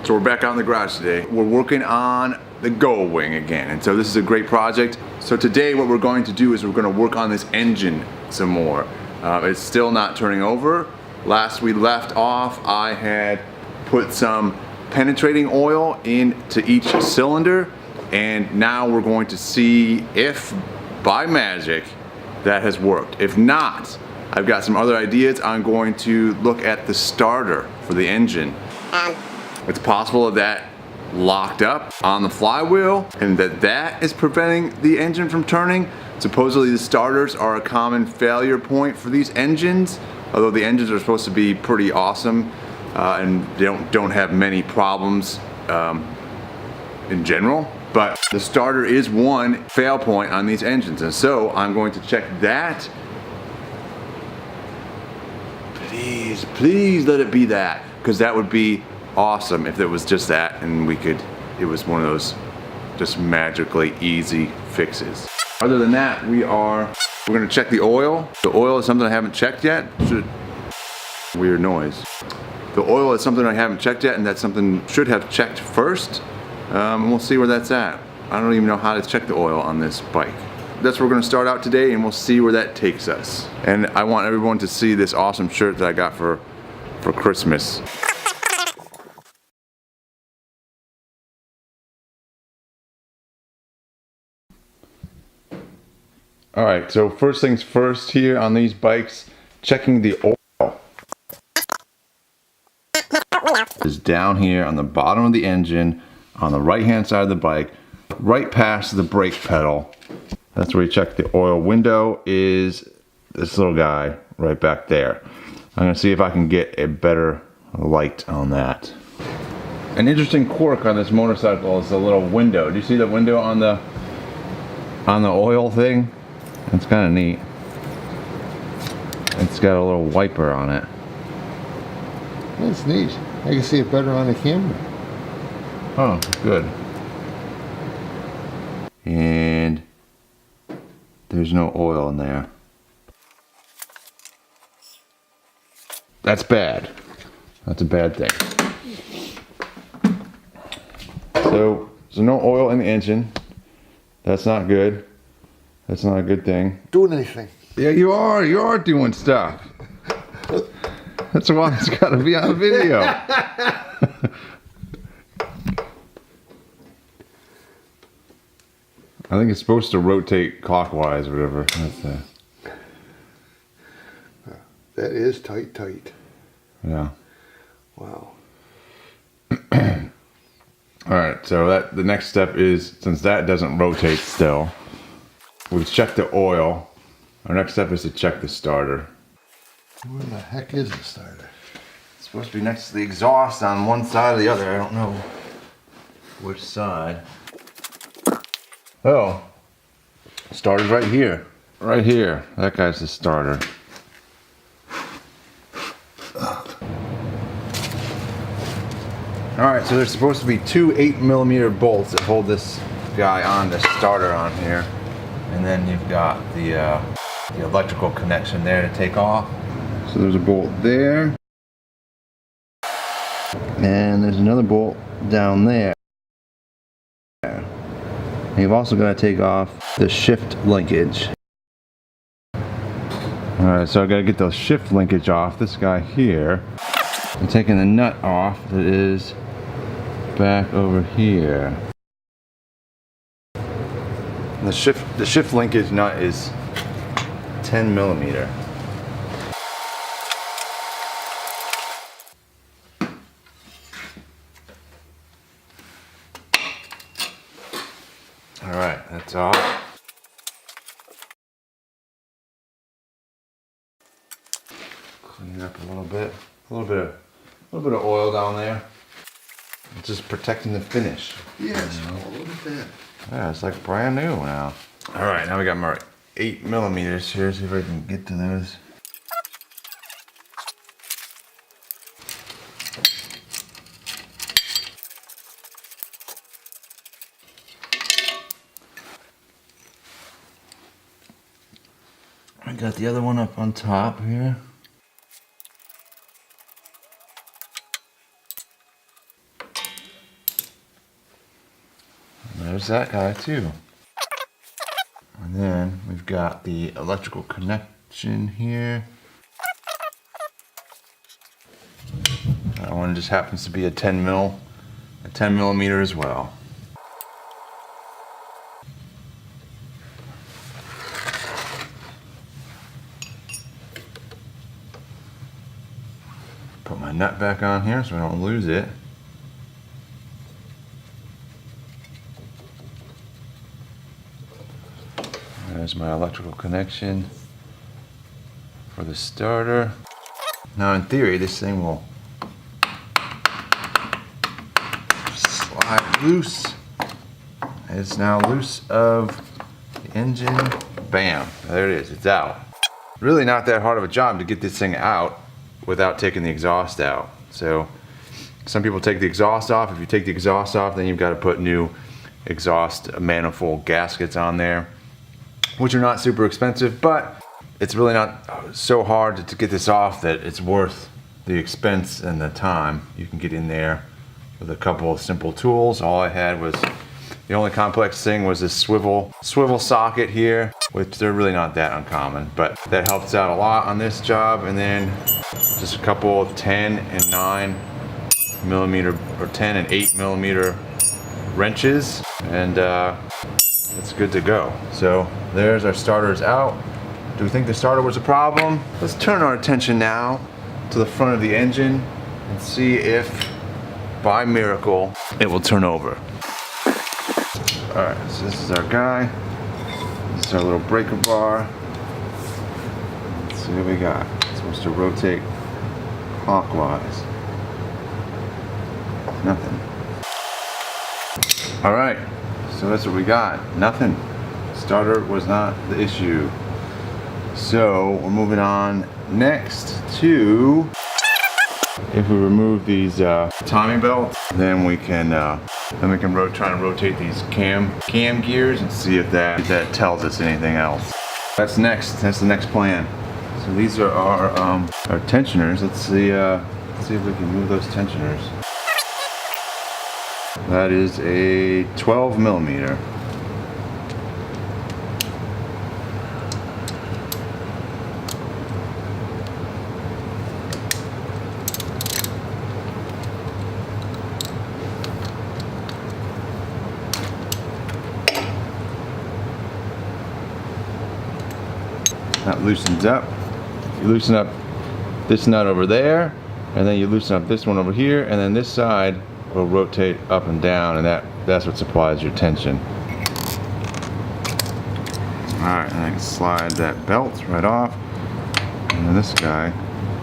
So we're back out in the garage today. We're working on the Goldwing again, and so this is a great project. So today what we're going to do is we're going to work on this engine some more. It's still not turning over. Last we left off, I had put some penetrating oil into each cylinder, and now we're going to see if by magic that has worked. If not, I've got some other ideas. I'm going to look at the starter for the engine. It's possible that locked up on the flywheel and that is preventing the engine from turning. Supposedly the starters are a common failure point for these engines, although the engines are supposed to be pretty awesome and they don't have many problems in general. But the starter is one fail point on these engines, and so I'm going to check that. Please let it be that, because that would be awesome if it was just that and it was one of those just magically easy fixes. Other than that, we're gonna check the oil. The oil is something I haven't checked yet. Weird noise. The oil is something I haven't checked yet, and that's something should have checked first. And we'll see where that's at. I don't even know how to check the oil on this bike. That's where we're gonna start out today, and we'll see where that takes us. And I want everyone to see this awesome shirt that I got for Christmas. All right, so first things first here on these bikes, checking the oil. Is down here on the bottom of the engine, on the right hand side of the bike, right past the brake pedal. That's where you check the oil. Window is this little guy right back there. I'm gonna see if I can get a better light on that. An interesting quirk on this motorcycle is the little window. Do you see the window on the oil thing? It's kind of neat. It's got a little wiper on it. That's neat. I can see it better on the camera. Oh, good. And there's no oil in there. That's bad. That's a bad thing. So no oil in the engine. That's not good. That's not a good thing. Doing anything? Yeah, you are doing stuff. That's why it's got to be on video. I think it's supposed to rotate clockwise or whatever. That is tight. Yeah. Wow. Alright, so the next step is, since that doesn't rotate still, we've checked the oil. Our next step is to check the starter. Where the heck is the starter? It's supposed to be next to the exhaust on one side or the other. I don't know which side. Oh, starter's right here. Right here. That guy's the starter. Alright, so there's supposed to be two 8mm bolts that hold this guy on, the starter on here. And then you've got the electrical connection there to take off. So there's a bolt there. And there's another bolt down there. And you've also got to take off the shift linkage. Alright, so I got to get the shift linkage off this guy here. I'm taking the nut off that is back over here. The shift linkage nut is 10mm. All right, that's off. Clean it up a little bit. A little bit of oil down there. It's just protecting the finish. Yes. You know? Oh, look at that. Yeah, it's like brand new now. All right, now we got my 8mm here. See if I can get to those. I got the other one up on top here. there's that guy too. And then we've got the electrical connection here. That one just happens to be a 10 millimeter as well. Put my nut back on here so I don't lose it. There's my electrical connection for the starter. Now in theory this thing will slide loose. It's now loose of the engine. Bam, there it is, it's out. Really not that hard of a job to get this thing out without taking the exhaust out. So some people take the exhaust off. If you take the exhaust off, then you've got to put new exhaust manifold gaskets on there, which are not super expensive, but it's really not so hard to get this off that it's worth the expense and the time. You can get in there with a couple of simple tools. All I had was, the only complex thing was this swivel socket here, which they're really not that uncommon, but that helps out a lot on this job. And then just a couple of 10 and 9 millimeter, or 10 and 8 millimeter wrenches, and it's good to go. So there's our starters out. Do we think the starter was a problem? Let's turn our attention now to the front of the engine and see if by miracle it will turn over. Alright, so this is our guy. This is our little breaker bar. Let's see what we got. It's supposed to rotate clockwise. Nothing. Alright, so that's what we got. Nothing. Starter was not the issue. So we're moving on next to, if we remove these timing belts, then we can try and rotate these cam gears and see if that tells us anything else. That's next. That's the next plan. So these are our tensioners. Let's see if we can move those tensioners. That is a 12 millimeter. That loosens up. You loosen up this nut over there, and then you loosen up this one over here, and then this side will rotate up and down, and that's what supplies your tension. Alright, and I can slide that belt right off, and then this guy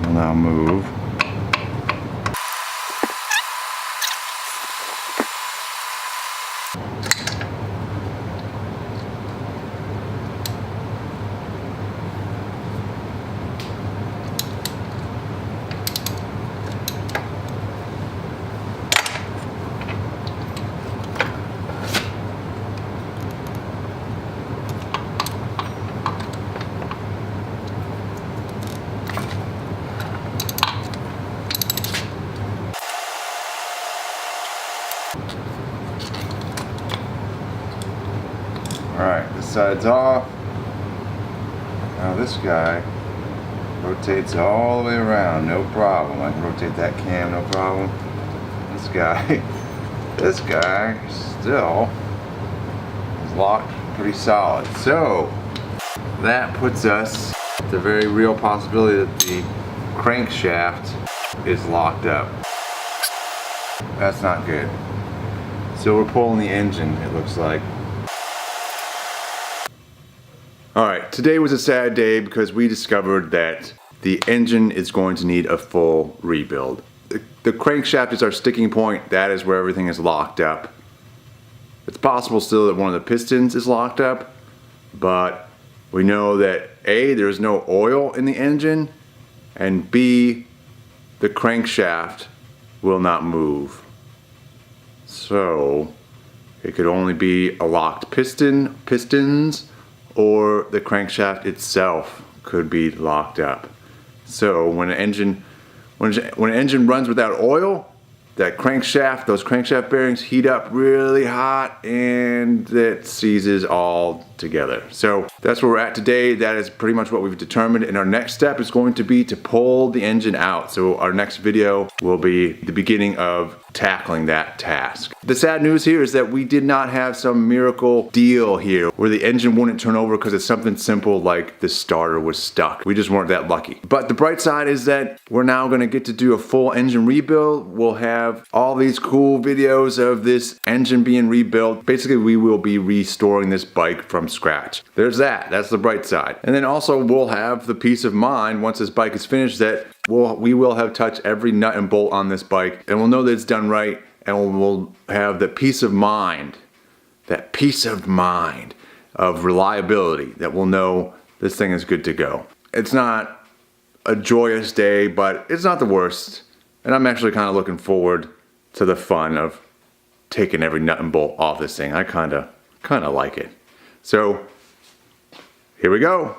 will now move. Alright, this side's off. Now this guy rotates all the way around, no problem. I can rotate that cam, no problem. This guy still is locked pretty solid. So that puts us at the very real possibility that the crankshaft is locked up. That's not good. So we're pulling the engine, it looks like. Alright, today was a sad day because we discovered that the engine is going to need a full rebuild. The crankshaft is our sticking point. That is where everything is locked up. It's possible still that one of the pistons is locked up, but we know that A, there's no oil in the engine, and B, the crankshaft will not move. So it could only be a locked pistons, or the crankshaft itself could be locked up. So when an engine runs without oil, that crankshaft, those crankshaft bearings heat up really hot and it seizes all together. So that's where we're at today. That is pretty much what we've determined. And our next step is going to be to pull the engine out. So our next video will be the beginning of tackling that task. The sad news here is that we did not have some miracle deal here where the engine wouldn't turn over because it's something simple like the starter was stuck. We just weren't that lucky. But the bright side is that we're now going to get to do a full engine rebuild. We'll have all these cool videos of this engine being rebuilt. Basically, we will be restoring this bike from scratch. There's that. That's the bright side. And then also we'll have the peace of mind once this bike is finished that we will have touched every nut and bolt on this bike, and we'll know that it's done right, and we'll have the peace of mind, that peace of mind of reliability, that we'll know this thing is good to go. It's not a joyous day, but it's not the worst, and I'm actually kind of looking forward to the fun of taking every nut and bolt off this thing. I kind of like it. So here we go.